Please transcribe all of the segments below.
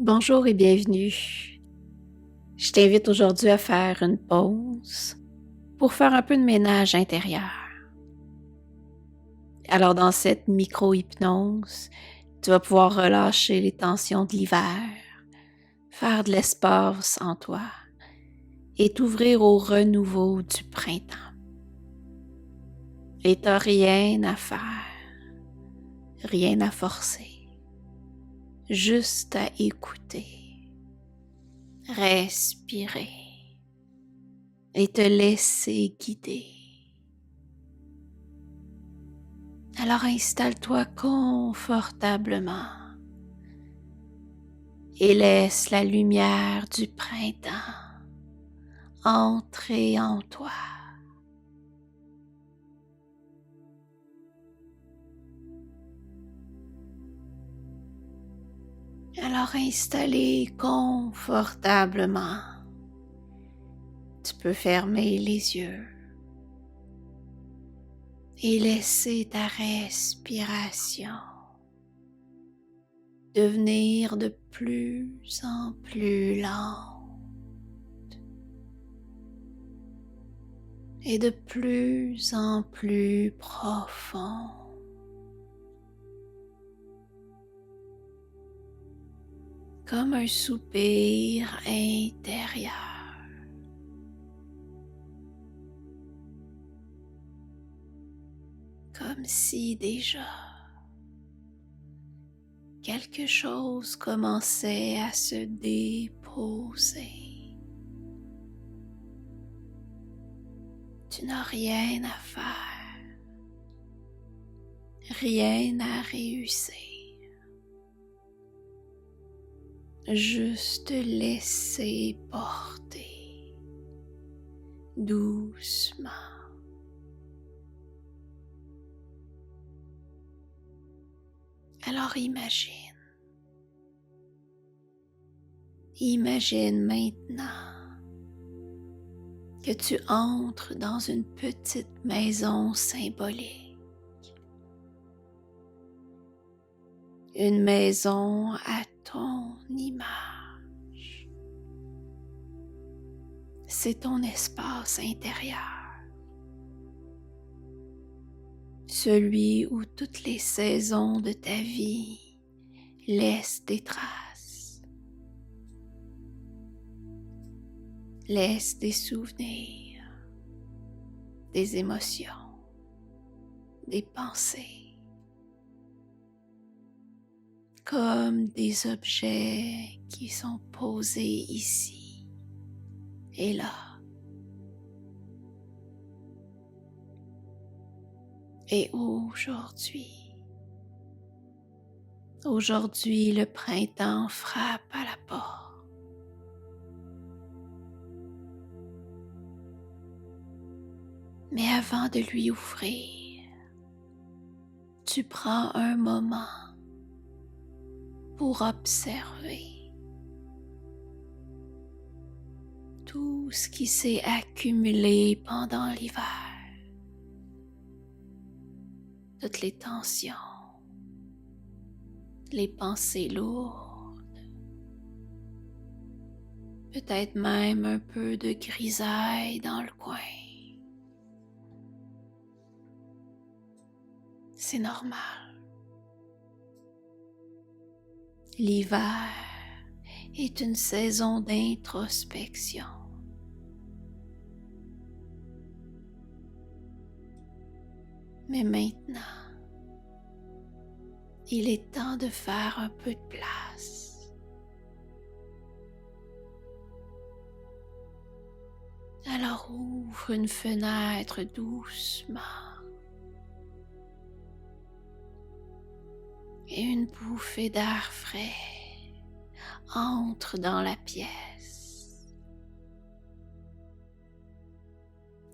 Bonjour et bienvenue. Je t'invite aujourd'hui à faire une pause pour faire un peu de ménage intérieur. Alors dans cette micro-hypnose, tu vas pouvoir relâcher les tensions de l'hiver, faire de l'espace en toi et t'ouvrir au renouveau du printemps. Et t'as rien à faire, rien à forcer, juste à écouter, respirer et te laisser guider. Alors installe-toi confortablement et laisse la lumière du printemps entrer en toi. Alors installé confortablement, tu peux fermer les yeux et laisser ta respiration devenir de plus en plus lente et de plus en plus profonde. Comme un soupir intérieur. Comme si déjà quelque chose commençait à se déposer. Tu n'as rien à faire, rien à réussir. Juste te laisser porter doucement. Alors imagine maintenant que tu entres dans une petite maison symbolique. Une maison à ton image. C'est ton espace intérieur. Celui où toutes les saisons de ta vie laissent des traces. Laissent des souvenirs, des émotions, des pensées. Comme des objets qui sont posés ici et là. Et aujourd'hui, le printemps frappe à la porte. Mais avant de lui ouvrir, tu prends un moment pour observer tout ce qui s'est accumulé pendant l'hiver. Toutes les tensions, les pensées lourdes, peut-être même un peu de grisaille dans le coin. C'est normal. L'hiver est une saison d'introspection. Mais maintenant, il est temps de faire un peu de place. Alors ouvre une fenêtre doucement et une bouffée d'air frais entre dans la pièce.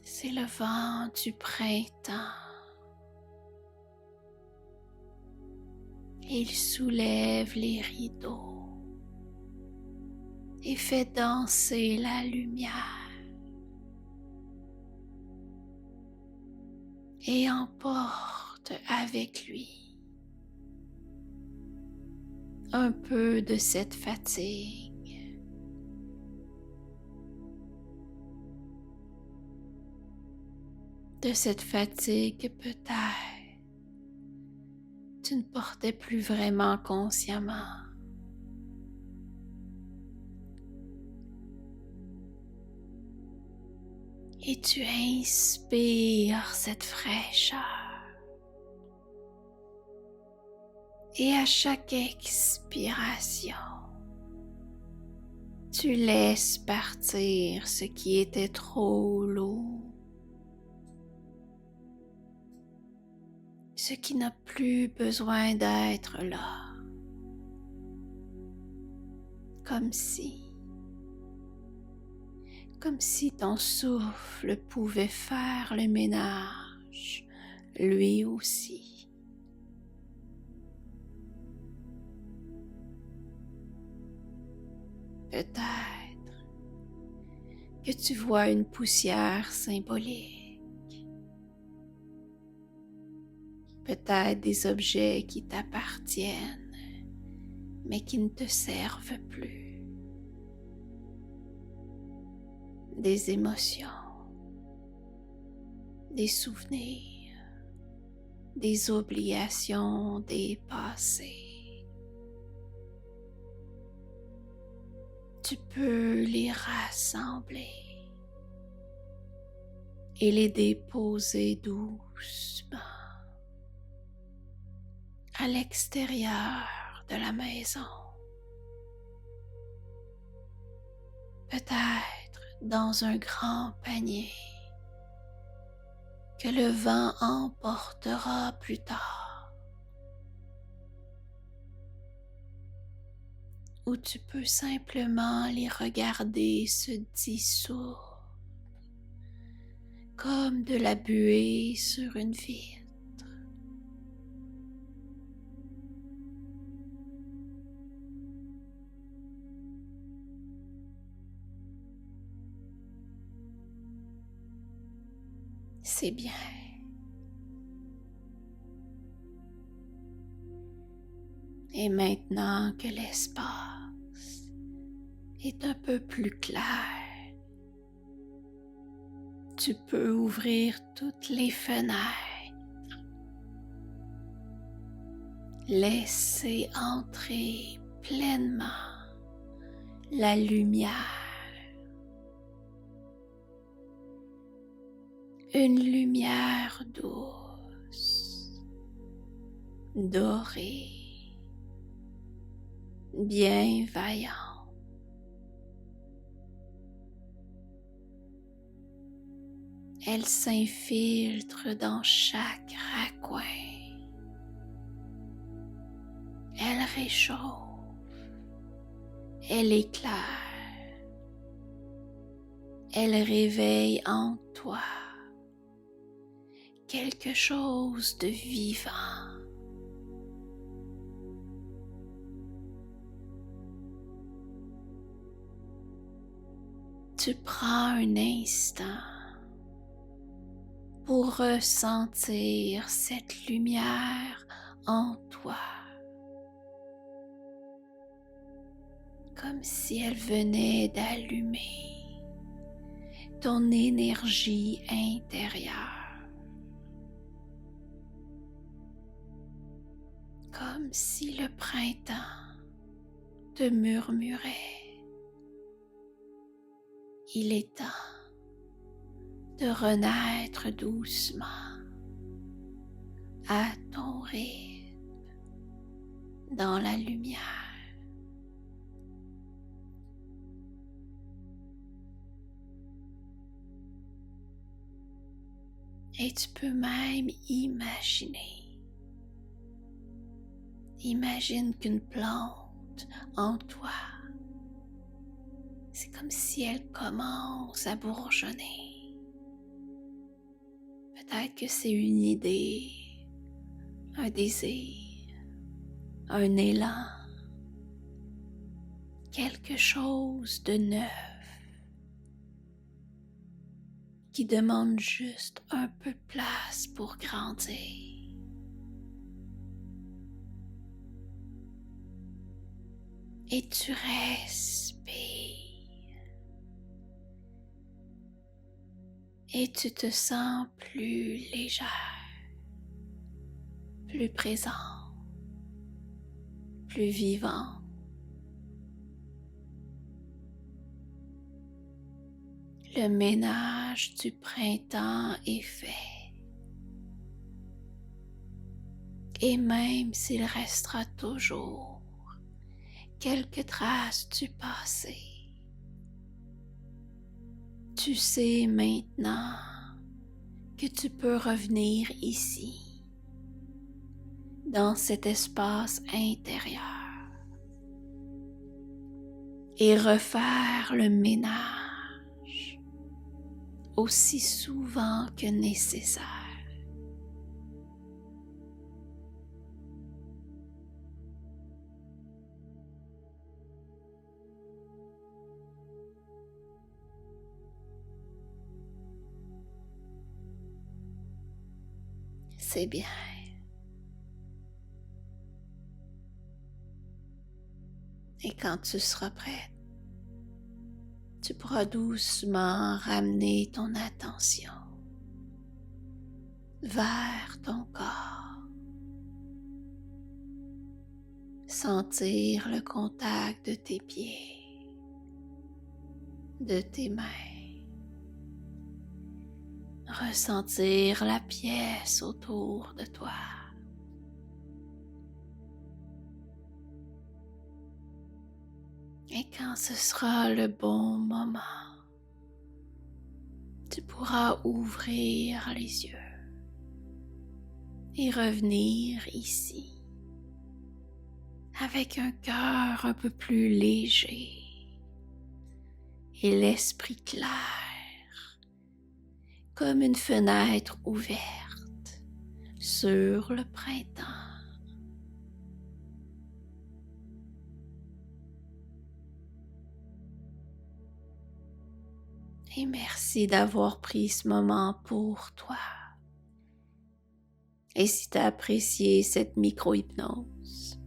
C'est le vent du printemps. Il soulève les rideaux et fait danser la lumière et emporte avec lui un peu de cette fatigue. De cette fatigue que peut-être tu ne portais plus vraiment consciemment. Et tu inspires cette fraîcheur. Et à chaque expiration, tu laisses partir ce qui était trop lourd. Ce qui n'a plus besoin d'être là. Comme si ton souffle pouvait faire le ménage, lui aussi. Peut-être que tu vois une poussière symbolique. Peut-être des objets qui t'appartiennent, mais qui ne te servent plus. Des émotions, des souvenirs, des obligations dépassées. Tu peux les rassembler et les déposer doucement à l'extérieur de la maison. Peut-être dans un grand panier que le vent emportera plus tard. Ou tu peux simplement les regarder se dissoudre comme de la buée sur une vitre. C'est bien. Et maintenant que l'espace est un peu plus clair, tu peux ouvrir toutes les fenêtres, laisser entrer pleinement la lumière. Une lumière douce, dorée, bienveillante. Elle s'infiltre dans chaque raccoin. Elle réchauffe, elle éclaire, elle réveille en toi quelque chose de vivant. Tu prends un instant pour ressentir cette lumière en toi, comme si elle venait d'allumer ton énergie intérieure, comme si le printemps te murmurait: il est temps de renaître doucement à ton rythme dans la lumière. Et tu peux même imagine qu'une plante en toi, c'est comme si elle commence à bourgeonner. Peut-être que c'est une idée, un désir, un élan, quelque chose de neuf qui demande juste un peu de place pour grandir. et tu respires et tu te sens plus légère, plus présent, plus vivant. Le ménage du printemps est fait. Et même s'il restera toujours quelques traces du passé, tu sais maintenant que tu peux revenir ici, dans cet espace intérieur, et refaire le ménage aussi souvent que nécessaire. C'est bien. Et quand tu seras prête, tu pourras doucement ramener ton attention vers ton corps. Sentir le contact de tes pieds, de tes mains. Ressentir la pièce autour de toi. Et quand ce sera le bon moment, tu pourras ouvrir les yeux et revenir ici avec un cœur un peu plus léger et l'esprit clair comme une fenêtre ouverte sur le printemps. Et merci d'avoir pris ce moment pour toi. Et si tu as apprécié cette micro-hypnose,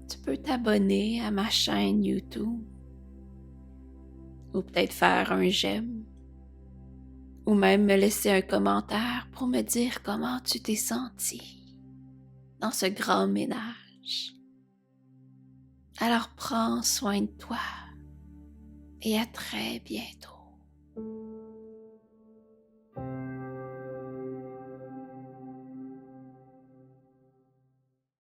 tu peux t'abonner à ma chaîne YouTube ou peut-être faire un j'aime ou même me laisser un commentaire pour me dire comment tu t'es senti dans ce grand ménage. Alors prends soin de toi et à très bientôt.